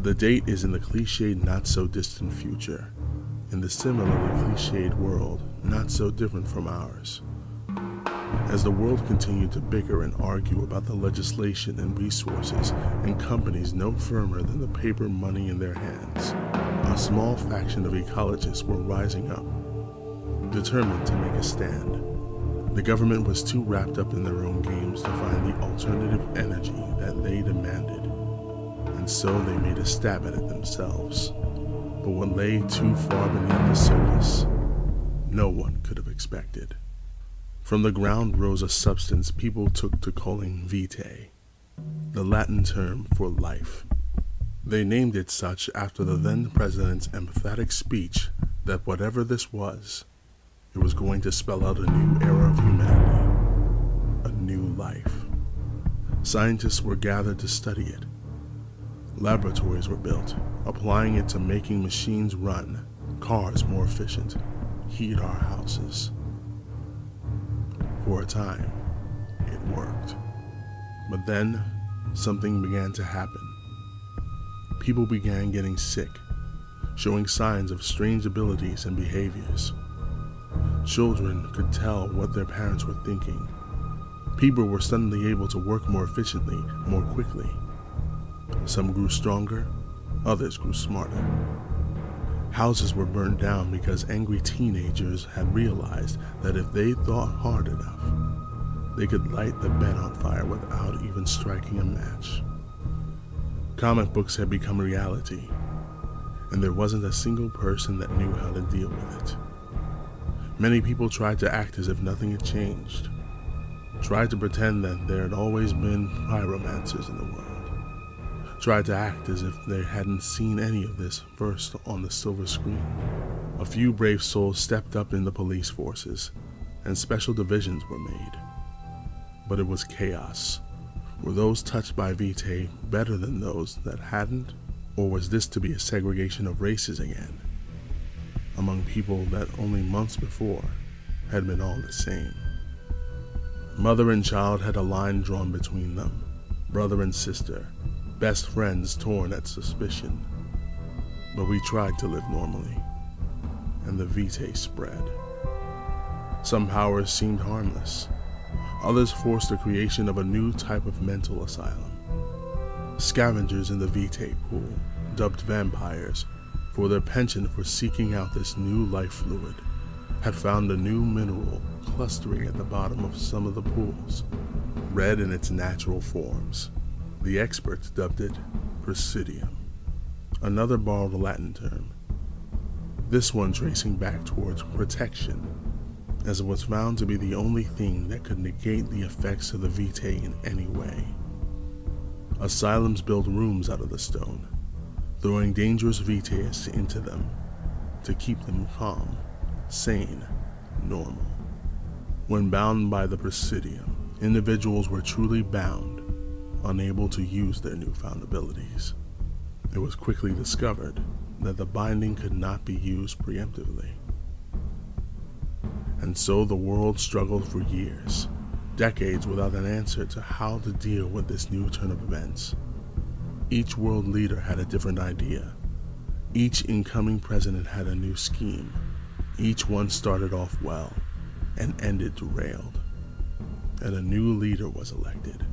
The date is in the cliched not-so-distant future, in the similarly cliched world not so different from ours. As the world continued to bicker and argue about the legislation and resources and companies no firmer than the paper money in their hands, a small faction of ecologists were rising up, determined to make a stand. The government was too wrapped up in their own games to find the alternative energy that they demanded, and so they made a stab at it themselves. But what lay too far beneath the surface, no one could have expected. From the ground rose a substance people took to calling vitae, the Latin term for life. They named it such after the then president's emphatic speech that whatever this was, it was going to spell out a new era of humanity, a new life. Scientists were gathered to study it. Laboratories were built, applying it to making machines run, cars more efficient, heat our houses. For a time, it worked. But then, something began to happen. People began getting sick, showing signs of strange abilities and behaviors. Children could tell what their parents were thinking. People were suddenly able to work more efficiently, more quickly. Some grew stronger, others grew smarter. Houses were burned down because angry teenagers had realized that if they thought hard enough, they could light the bed on fire without even striking a match. Comic books had become reality, and there wasn't a single person that knew how to deal with it. Many people tried to act as if nothing had changed, tried to pretend that there had always been pyromancers in the world, tried to act as if they hadn't seen any of this first on the silver screen. A few brave souls stepped up in the police forces, and special divisions were made. But it was chaos. Were those touched by vitae better than those that hadn't? Or was this to be a segregation of races again, among people that only months before had been all the same? Mother and child had a line drawn between them, brother and sister, best friends torn at suspicion. But we tried to live normally, and the vitae spread. Some powers seemed harmless. Others forced the creation of a new type of mental asylum. Scavengers in the vitae pool, dubbed vampires, for their penchant for seeking out this new life fluid, had found a new mineral clustering at the bottom of some of the pools, red in its natural forms. The experts dubbed it Presidium, another borrowed Latin term, this one tracing back towards protection, as it was found to be the only thing that could negate the effects of the vitae in any way. Asylums built rooms out of the stone, throwing dangerous vitaists into them to keep them calm, sane, normal. When bound by the Presidium, individuals were truly bound, unable to use their newfound abilities. It was quickly discovered that the binding could not be used preemptively. And so the world struggled for years, decades without an answer to how to deal with this new turn of events. Each world leader had a different idea. Each incoming president had a new scheme. Each one started off well and ended derailed. And a new leader was elected.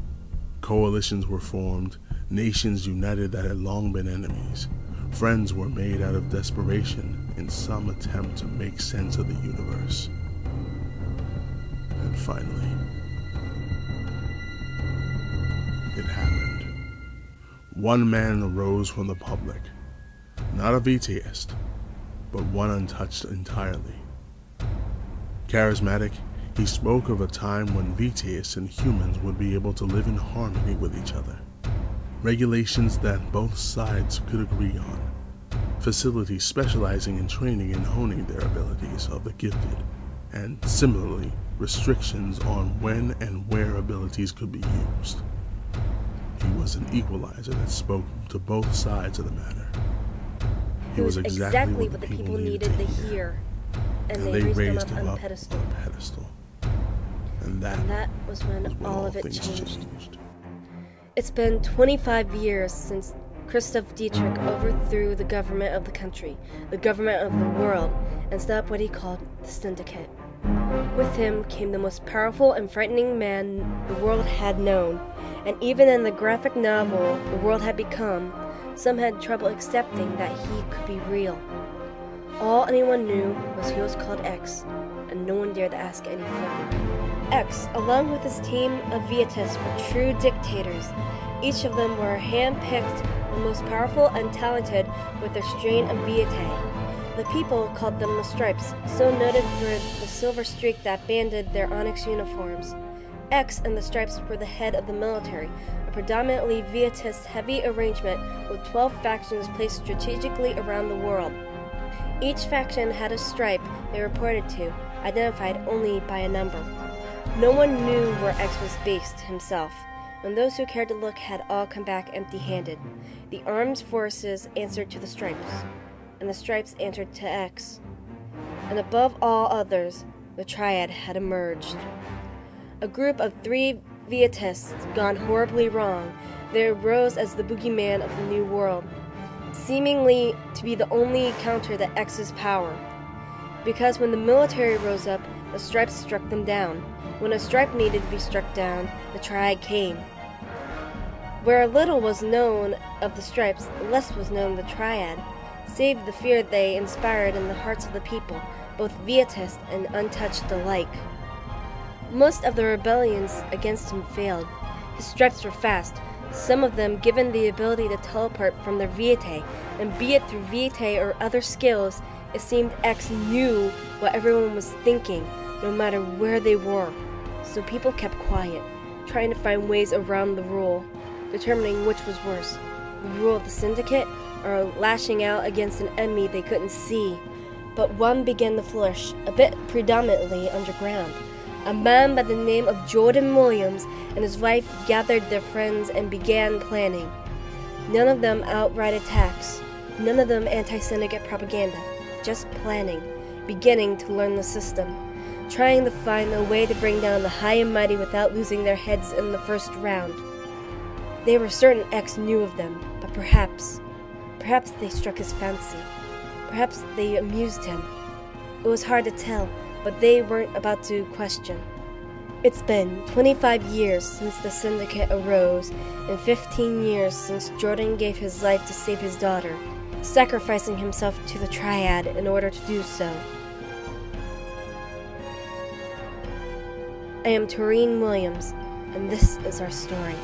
Coalitions were formed, nations united that had long been enemies. Friends were made out of desperation in some attempt to make sense of the universe. And finally, it happened. One man arose from the public, not a vitaist, but one untouched entirely. Charismatic, he spoke of a time when vitaists and humans would be able to live in harmony with each other. Regulations that both sides could agree on. Facilities specializing in training and honing their abilities of the gifted, and similarly, restrictions on when and where abilities could be used. He was an equalizer that spoke to both sides of the matter. He was exactly what the people needed to hear, and they raised him up on a pedestal. And that was when all of it changed. It's been 25 years since Kristoph Dietrich overthrew the government of the country, the government of the world, and set up what he called the Syndicate. With him came the most powerful and frightening man the world had known, and even in the graphic novel the world had become, some had trouble accepting that he could be real. All anyone knew was he was called X, and no one dared ask any further. X, along with his team of Vietas, were true dictators. Each of them were hand-picked, the most powerful and talented with their strain of Vietae. The people called them the Stripes, so noted for the silver streak that banded their onyx uniforms. X and the Stripes were the head of the military, a predominantly Vietas-heavy arrangement with 12 factions placed strategically around the world. Each faction had a stripe they reported to, identified only by a number. No one knew where X was based himself, and those who cared to look had all come back empty-handed. The armed forces answered to the Stripes, and the Stripes answered to X. And above all others, the Triad had emerged. A group of 3 Vietas gone horribly wrong, they arose as the boogeyman of the New World, seemingly to be the only counter to X's power. Because when the military rose up, the Stripes struck them down. When a stripe needed to be struck down, the Triad came. Where little was known of the Stripes, less was known of the Triad, save the fear they inspired in the hearts of the people, both Vietas and untouched alike. Most of the rebellions against him failed. His Stripes were fast, some of them given the ability to teleport from their Vietae, and be it through Vietae or other skills, it seemed X knew what everyone was thinking, no matter where they were. So people kept quiet, trying to find ways around the rule, determining which was worse, the rule of the Syndicate, or lashing out against an enemy they couldn't see. But one began to flourish, a bit predominantly underground. A man by the name of Jordan Williams and his wife gathered their friends and began planning. None of them outright attacks, none of them anti-syndicate propaganda, just planning, beginning to learn the system, trying to find a way to bring down the high and mighty without losing their heads in the first round. They were certain X knew of them, but perhaps they struck his fancy. Perhaps they amused him. It was hard to tell, but they weren't about to question. It's been 25 years since the Syndicate arose, and 15 years since Jordan gave his life to save his daughter, sacrificing himself to the Triad in order to do so. I am Taurine Williams, and this is our story.